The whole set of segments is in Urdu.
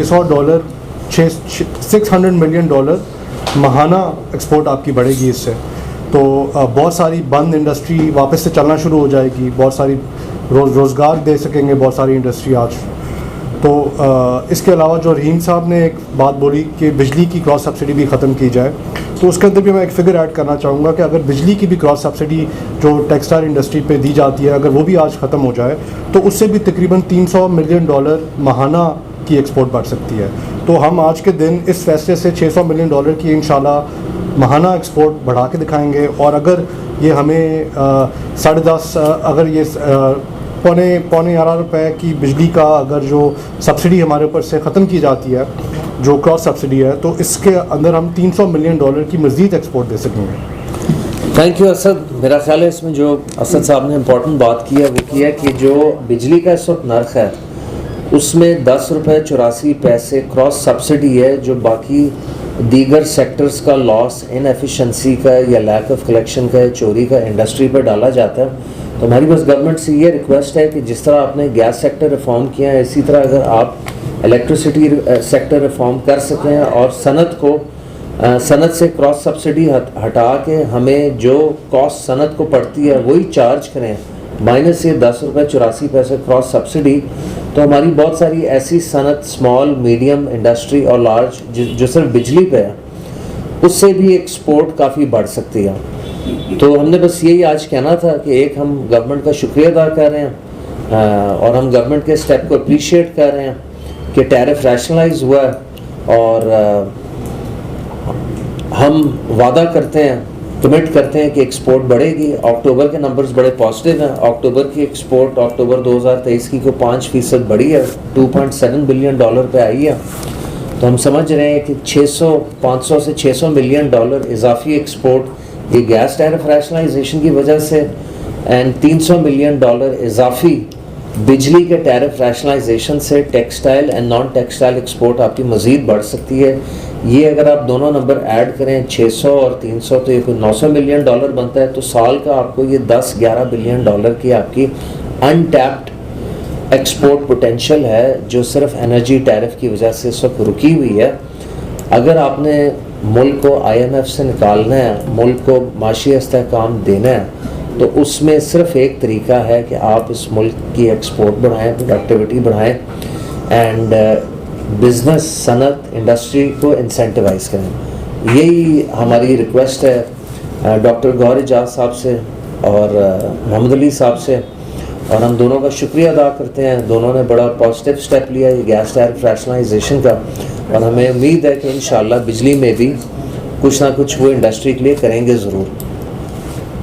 $600 $600 ملین ماہانہ ایکسپورٹ آپ کی بڑھے گی اس سے. تو بہت ساری بند انڈسٹری واپس سے چلنا شروع ہو جائے گی, بہت ساری روزگار دے سکیں گے بہت ساری انڈسٹری آج. تو اس کے علاوہ جو رحیم صاحب نے ایک بات بولی کہ بجلی کی کراس سبسڈی بھی ختم کی جائے, تو اس کے اندر بھی میں ایک فگر ایڈ کرنا چاہوں گا کہ اگر بجلی کی بھی کراس سبسڈی جو ٹیکسٹائل انڈسٹری پہ دی جاتی ہے اگر وہ بھی آج ختم ہو جائے تو اس سے بھی تقریباً $300 ملین ماہانہ کی ایکسپورٹ بڑھ سکتی ہے. تو ہم آج کے دن اس فیصلے سے $600 ملین کی انشاءاللہ ماہانہ ایکسپورٹ بڑھا کے دکھائیں گے. اور اگر یہ ہمیں 10.5 اگر یہ $11.5 کی بجلی کا اگر جو سبسڈی ہمارے اوپر سے ختم کی جاتی ہے جو کراس سبسڈی ہے, تو اس کے اندر ہم $300 ملین کی مزید ایکسپورٹ دے سکیں گے. Thank you Asad. میرا خیال ہے اس میں جو اسد صاحب نے امپورٹنٹ بات کی ہے وہ کی ہے کہ جو بجلی کا اس وقت نرخ ہے اس میں $10.84 کراس سبسڈی ہے, جو باقی دیگر سیکٹرز کا لاس ان ایفیشنسی کا یا لیک آف کلیکشن کا یا چوری کا انڈسٹری پر ڈالا جاتا ہے. تو ہماری بس گورنمنٹ سے یہ ریکویسٹ ہے کہ جس طرح آپ نے گیس سیکٹر ریفارم کیا ہے اسی طرح اگر آپ الیکٹریسٹی سیکٹر ریفارم کر سکیں اور صنعت سے کراس سبسڈی ہٹا کے ہمیں جو کاسٹ صنعت کو پڑتی ہے وہی چارج کریں مائنس یہ $10.84 کراس سبسڈی, تو ہماری بہت ساری ایسی صنعت اسمال میڈیم انڈسٹری اور لارج جو صرف بجلی پہ ہے اس سے بھی ایکسپورٹ کافی بڑھ سکتی ہے. تو ہم نے بس یہی آج کہنا تھا کہ ایک ہم گورنمنٹ کا شکریہ ادا کر رہے ہیں اور ہم گورنمنٹ کے اسٹیپ کو اپریشیٹ کر رہے ہیں کہ ٹیرف ریشنلائز ہوا ہے, اور ہم وعدہ کرتے ہیں کمٹ کرتے ہیں کہ ایکسپورٹ بڑھے گی. اکتوبر کے نمبرز بڑے پازیٹیو ہیں. اکتوبر کی ایکسپورٹ اکتوبر 2023 کی کو 5% بڑھی ہے, $2.7 بلین پہ آئی ہے. تو ہم سمجھ رہے ہیں کہ 500 سے $600 ملین اضافی ایکسپورٹ یہ گیس ٹیرف ریشنلائزیشن کی وجہ سے اینڈ $300 ملین اضافی بجلی کے ٹیرف ریشنلائزیشن سے textile and non textile export آپ کی مزید بڑھ سکتی ہے. یہ اگر آپ دونوں نمبر ایڈ کریں 600 اور 300 تو یہ کوئی $900 ملین بنتا ہے. تو سال کا آپ کو یہ $10-11 بلین کی آپ کی ان ٹیپڈ ایکسپورٹ پوٹینشیل ہے جو صرف انرجی ٹیرف کی وجہ سے اس وقت رکی ہوئی ہے. اگر آپ نے ملک کو IMF سے نکالنا ہے, ملک کو معاشی استحکام دینا ہے, تو اس میں صرف ایک طریقہ ہے کہ آپ اس ملک کی ایکسپورٹ بڑھائیں, پروڈکٹیوٹی بڑھائیں اینڈ بزنس صنعت انڈسٹری کو انسینٹیوائز کریں. یہی ہماری ریکویسٹ ہے ڈاکٹر گوہر اعجاز صاحب سے اور محمد علی صاحب سے, اور ہم دونوں کا شکریہ ادا کرتے ہیں. دونوں نے بڑا پازیٹیو سٹیپ لیا یہ گیس ٹیرف ریشنلائزیشن کا, اور ہمیں امید ہے کہ انشاءاللہ بجلی میں بھی کچھ نہ کچھ وہ انڈسٹری کے لیے کریں گے ضرور.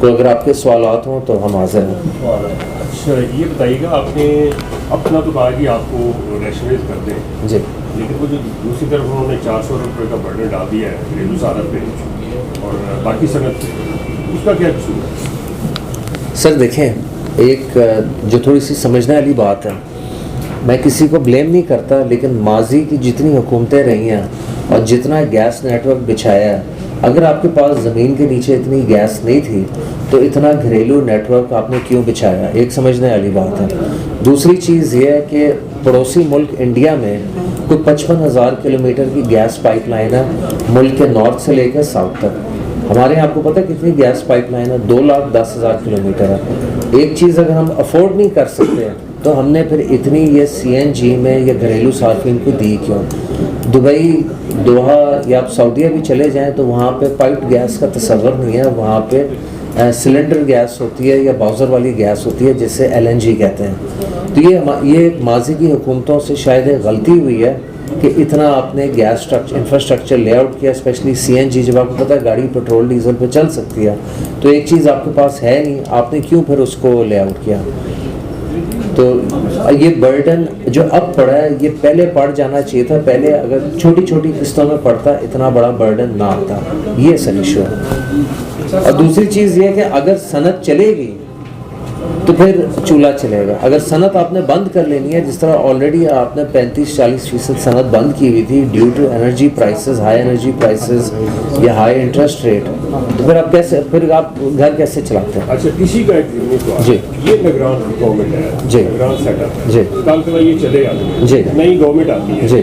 تو اگر آپ کے سوالات ہوں تو ہم حاضر ہیں. اچھا یہ بتائیے گا, آپ نے اپنا تو کہا کہ آپ کو ریشنلائز کر دیں جی, لیکن وہ جو دوسری طرف انہوں نے $400 کا برڈن ڈال دیا ہے گھریلو صنعت پہ اور باقی صنعت اس کا کیا قصور ہے؟ سر دیکھیں ایک جو تھوڑی سی سمجھنے والی بات ہے, میں کسی کو بلیم نہیں کرتا, لیکن ماضی کی جتنی حکومتیں رہی ہیں اور جتنا گیس نیٹ ورک بچھایا ہے, اگر آپ کے پاس زمین کے نیچے اتنی گیس نہیں تھی تو اتنا گھریلو نیٹ ورک آپ نے کیوں بچھایا؟ ایک سمجھنے والی بات ہے. دوسری چیز یہ ہے کہ پڑوسی ملک انڈیا میں کوئی 55,000 کلومیٹر کی گیس پائپ لائن ہے ملک کے نارتھ سے لے کے ساؤتھ تک. ہمارے یہاں آپ کو پتہ کتنی گیس پائپ لائن ہے؟ 2,10,000 کلومیٹر ہے. ایک چیز اگر ہم افورڈ نہیں کر سکتے تو ہم نے پھر اتنی یہ CNG میں یا گھریلو صارفین کو دی کیوں؟ دبئی, دوحہ یا آپ سعودیہ بھی چلے جائیں تو وہاں پہ پائپڈ گیس کا تصور نہیں ہے, وہاں پہ سلنڈر گیس ہوتی ہے یا باؤزر والی گیس ہوتی ہے جسے LNG کہتے ہیں. تو یہ ماضی کی حکومتوں سے شاید غلطی ہوئی ہے کہ اتنا آپ نے گیس انفراسٹرکچر لے آؤٹ کیا, اسپیشلی CNG. جب آپ کو پتہ ہے گاڑی پیٹرول ڈیزل پہ چل سکتی ہے تو ایک چیز آپ کے پاس ہے نہیں, آپ نے کیوں پھر اس کو لے آؤٹ کیا؟ تو یہ برڈن جو اب پڑا ہے یہ پہلے پڑ جانا چاہیے تھا. پہلے اگر چھوٹی چھوٹی قسطوں میں پڑتا اتنا بڑا برڈن نہ آتا. یہ اصل ایشو ہے. اور دوسری چیز یہ کہ اگر صنعت چلے گی تو پھر چولہا چلے گا. اگر صنعت آپ نے بند کر لینی ہے, جس طرح آلریڈی آپ نے 35-40% صنعت بند کی ہوئی تھی due to energy prices, high energy prices یا ہائی انٹرسٹ ریٹ, تو پھر آپ کیسے, پھر آپ گھر کیسے چلاتے ہیں؟ اچھا کسی کا جی, یہ نگران گورنمنٹ ہے, جی, نگران سیٹ اپ, جی, کل یہ چلے گا, جی, نئی گورنمنٹ آتی ہے, جی,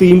3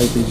LPG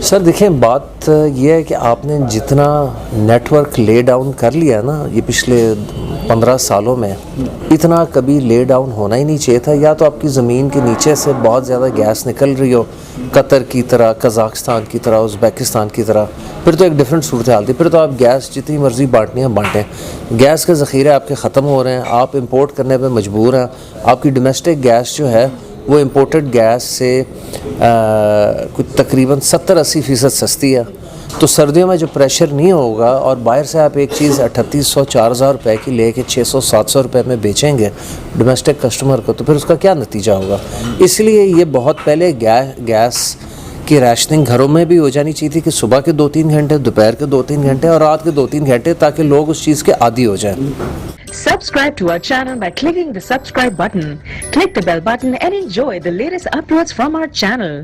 سر دیکھیں بات یہ ہے کہ آپ نے جتنا نیٹ ورک لے ڈاؤن کر لیا نا یہ پچھلے 15 سالوں میں، اتنا کبھی لے ڈاؤن ہونا ہی نہیں چاہیے تھا. یا تو آپ کی زمین کے نیچے سے بہت زیادہ گیس نکل رہی ہو قطر کی طرح، قزاقستان کی طرح، ازبیکستان کی طرح، پھر تو ایک ڈیفرنٹ صورتحال تھی. پھر تو آپ گیس جتنی مرضی بانٹنی ہے بانٹیں. گیس کے ذخیرے آپ کے ختم ہو رہے ہیں، آپ امپورٹ کرنے پہ مجبور ہیں. آپ کی ڈومیسٹک گیس جو ہے وہ امپورٹڈ گیس سے کچھ تقریباً 70-80% سستی ہے. تو سردیوں میں جو پریشر نہیں ہوگا اور باہر سے آپ ایک چیز 3800-4000 روپے کی لے کے 600-700 روپے میں بیچیں گے ڈومیسٹک کسٹمر کو، تو پھر اس کا کیا نتیجہ ہوگا؟ اس لیے یہ بہت پہلے گیس کی ریشننگ گھروں میں بھی ہو جانی چاہیے تھی کہ صبح کے 2-3 گھنٹے، دوپہر کے 2-3 گھنٹے اور رات کے 2-3 گھنٹے، تاکہ لوگ اس چیز کے عادی ہو جائیں. Subscribe to our channel by clicking the subscribe button. Click the bell button and enjoy the latest uploads from our channel.